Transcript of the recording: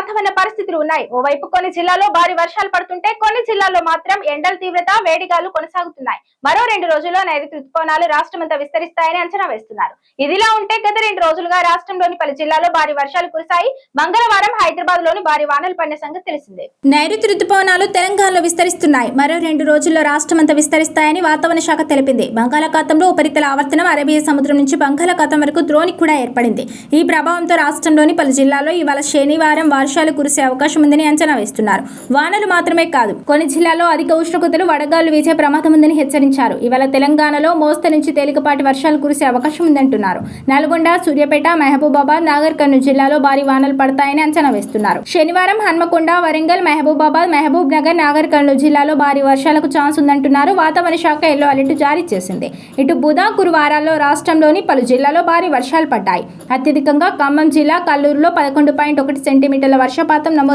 వాతావరణ పరిస్థితులు ఉన్నాయి. ఓవైపు కొన్ని జిల్లాల్లో భారీ వర్షాలు పడుతుంటే కొన్ని జిల్లాల్లో మాత్రం ఎండల తీవ్రత వేడిగాలు కొనసాగుతున్నాయి. మరో 2 రోజుల్లో నైరుతి రుతుపవనాలు రాష్ట్రమంతా విస్తరిస్తాయని అంచనా వేస్తున్నారు. ఇదిలా ఉంటే గత 2 రోజులుగా రాష్ట్రంలోని పలు జిల్లాల్లో భారీ వర్షాలు కురిశాయి. మంగళవారం హైదరాబాద్ లోని భారీ వానలు పడిన సంగతి తెలిసిందే. నైరుతి రుతుపవనాలు తెలంగాణలో విస్తరిస్తున్నాయి. మరో 2 రోజుల్లో రాష్ట్రమంతా విస్తరిస్తాయని వాతావరణ శాఖ తెలిపింది. బంగాళాఖాతంలో ఉపరితల ఆవర్తనం అరేబియా సముద్రం నుంచి బంగాళాఖాతం వరకు ద్రోణి కూడా ఏర్పడింది. ఈ ప్రభావంతో రాష్ట్రంలోని పలు జిల్లాల్లో ఇవాళ శనివారం వర్షాలు కురిసే అవకాశం ఉందని అంచనా వేస్తున్నారు. వానలు మాత్రమే కాదు, కొన్ని జిల్లాల్లో అధిక ఉష్ణోగ్రతలు వడగాలు వీచే ప్రమాదం ఉందని హెచ్చరించారు. ఇవాళ తెలంగాణలో మోస్తరు నుంచి తేలికపాటి వర్షాలు కురిసే అవకాశం ఉందంటున్నారు. నల్గొండ, సూర్యాపేట, మహబూబాబాద్, నాగర్ కర్నూలు జిల్లాలో భారీ వానలు పడతాయని అంచనా వేస్తున్నారు. శనివారం హన్మకొండ, వరంగల్, మహబూబాబాద్, మహబూబ్ నగర్, నాగర్ కర్నూలు జిల్లాలో భారీ వర్షాలకు ఛాన్స్ ఉందంటున్నారు. వాతావరణ శాఖ ఎల్లో అలర్ట్ జారీ చేసింది. ఇటు బుధ, గురువారాల్లో రాష్ట్రంలోని పలు జిల్లాలో భారీ వర్షాలు పడ్డాయి. అత్యధికంగా ఖమ్మం జిల్లా కల్లూరులో 11.1 సెంటీమీటర్ల వర్షపాతం నమోదు